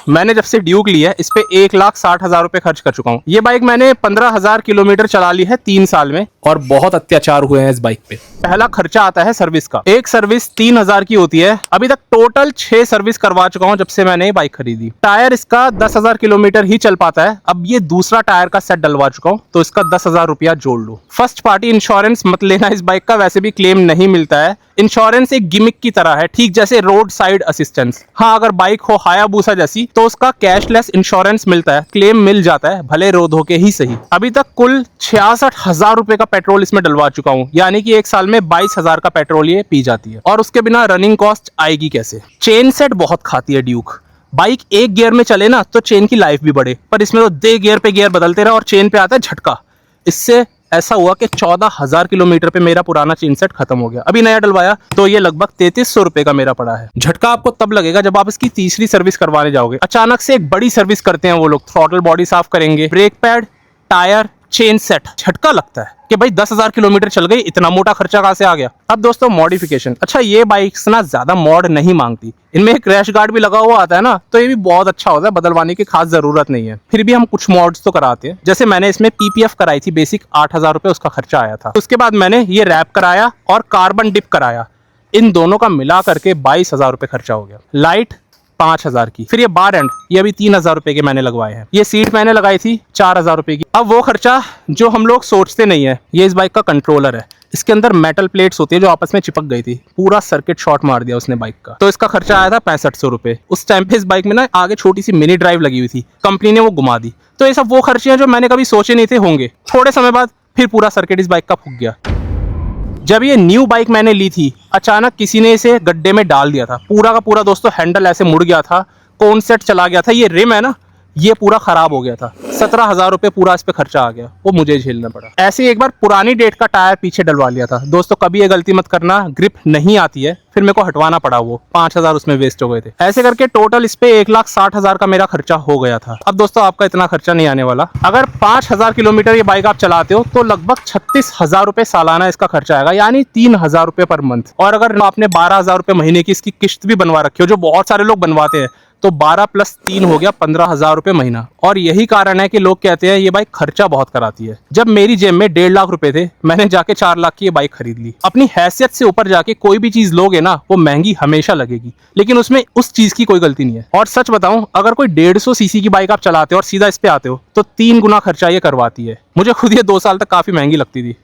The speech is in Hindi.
मैंने जब से ड्यूक ली है इस पे 1,60,000 रुपए खर्च कर चुका हूँ। ये बाइक मैंने 15,000 किलोमीटर चला ली है 3 साल में और बहुत अत्याचार हुए हैं इस बाइक पे। पहला खर्चा आता है सर्विस का। एक सर्विस 3,000 की होती है। अभी तक टोटल 6 सर्विस करवा चुका हूँ जब से मैंने ये बाइक खरीदी। टायर इसका 10,000 किलोमीटर ही चल पाता है। अब ये दूसरा टायर का सेट डलवा चुका हूँ तो इसका 10,000 रुपया जोड़ लो। फर्स्ट पार्टी इंश्योरेंस मत लेना इस बाइक का, वैसे भी क्लेम नहीं मिलता है। इंश्योरेंस एक गिमिक की तरह है, ठीक जैसे रोड साइड असिस्टेंस। हाँ, अगर बाइक हो हायाबुसा जैसी तो उसका कैशलेस इंश्योरेंस मिलता है, क्लेम मिल जाता है, भले रो धो के ही सही। अभी तक कुल 66,000 रुपए का पेट्रोल इसमें डलवा चुका हूँ, यानी कि एक साल में 22,000 का पेट्रोल ये पी जाती है। और उसके बिना रनिंग कॉस्ट आएगी कैसे? चेन सेट बहुत खाती है ड्यूक। बाइक एक गियर में चले ना तो चेन की लाइफ भी बढ़े, पर इसमें तो दे गियर पे गियर बदलते रहो और चेन पे आता है झटका। इससे ऐसा हुआ कि 14,000 किलोमीटर पे मेरा पुराना चेन सेट खत्म हो गया। अभी नया डलवाया तो ये लगभग 3,300 रुपए का मेरा पड़ा है। झटका आपको तब लगेगा जब आप इसकी तीसरी सर्विस करवाने जाओगे। अचानक से एक बड़ी सर्विस करते हैं वो लोग, थ्रॉटल बॉडी साफ करेंगे, brake pad, tyre, chain set. झटका लगता है कि भाई 10,000 किलोमीटर चल गई, इतना मोटा खर्चा कहां से आ गया। अब दोस्तों मॉडिफिकेशन। अच्छा, ये बाइक्स ना ज्यादा मॉड नहीं मांगती। इनमें एक क्रैश गार्ड भी लगा हुआ आता है ना, तो ये भी बहुत अच्छा होता है, बदलवाने की खास जरूरत नहीं है। फिर भी हम कुछ मॉड्स तो कराते हैं। जैसे मैंने इसमें पीपीएफ कराई थी बेसिक, 8,000 रुपए उसका खर्चा आया था। उसके बाद मैंने ये रैप कराया और कार्बन डिप कराया। इन दोनों का मिला करके 22,000 रुपए खर्चा हो गया। लाइट 5,000 की। फिर ये बार एंड, ये अभी 3,000 रुपए के मैंने लगवाए हैं। ये सीट मैंने लगाई थी 4,000 रुपए की। अब वो खर्चा जो हम लोग सोचते नहीं है, ये इस बाइक का कंट्रोलर है। इसके अंदर मेटल प्लेट्स होती है जो आपस में चिपक गई थी, पूरा सर्किट शॉर्ट मार दिया उसने बाइक का, तो इसका खर्चा आया था 6500 रुपए। उस टाइम पे इस बाइक में ना आगे छोटी सी मिनी ड्राइव लगी हुई थी, कंपनी ने वो घुमा दी। तो ये सब वो खर्चे हैं जो मैंने कभी सोचे नहीं थे होंगे। थोड़े समय बाद फिर पूरा सर्किट इस बाइक का फूक गया। जब ये न्यू बाइक मैंने ली थी, अचानक किसी ने इसे गड्ढे में डाल दिया था। पूरा का पूरा दोस्तों हैंडल ऐसे मुड़ गया था, कौन सेट चला गया था, ये रिम है ना, ये पूरा खराब हो गया था। 17,000 रुपए पूरा इस पे खर्चा आ गया, वो मुझे झेलना पड़ा। ऐसे ही एक बार पुरानी डेट का टायर पीछे डलवा लिया था। दोस्तों कभी ये गलती मत करना, ग्रिप नहीं आती है, फिर मेरे को हटवाना पड़ा, वो 5,000 उसमें वेस्ट हो गए थे। ऐसे करके टोटल इस पे 1,60,000 का मेरा खर्चा हो गया था। अब दोस्तों आपका इतना खर्चा नहीं आने वाला। अगर 5,000 किलोमीटर ये बाइक आप चलाते हो तो लगभग 36,000 रुपए सालाना इसका खर्चा आएगा, यानी 3,000 रुपए पर मंथ। और अगर आपने 12,000 रुपए महीने की इसकी किस्त भी बनवा रखी हो, जो बहुत सारे लोग बनवाते हैं, तो 12 + 3 हो गया 15,000 रुपए महीना। और यही कारण है कि लोग कहते हैं ये बाइक खर्चा बहुत कराती है। जब मेरी जेब में 1.5 लाख रुपए थे, मैंने जाके 4 लाख की ये बाइक खरीद ली। अपनी हैसियत से ऊपर जाके कोई भी चीज लोगे ना, वो महंगी हमेशा लगेगी, लेकिन उसमें उस चीज की कोई गलती नहीं है। और सच बताऊं, अगर कोई 150 सीसी की बाइक आप चलाते हो और सीधा इस पे आते हो तो 3 गुना खर्चा ये करवाती है। मुझे खुद ये 2 साल तक काफी महंगी लगती थी।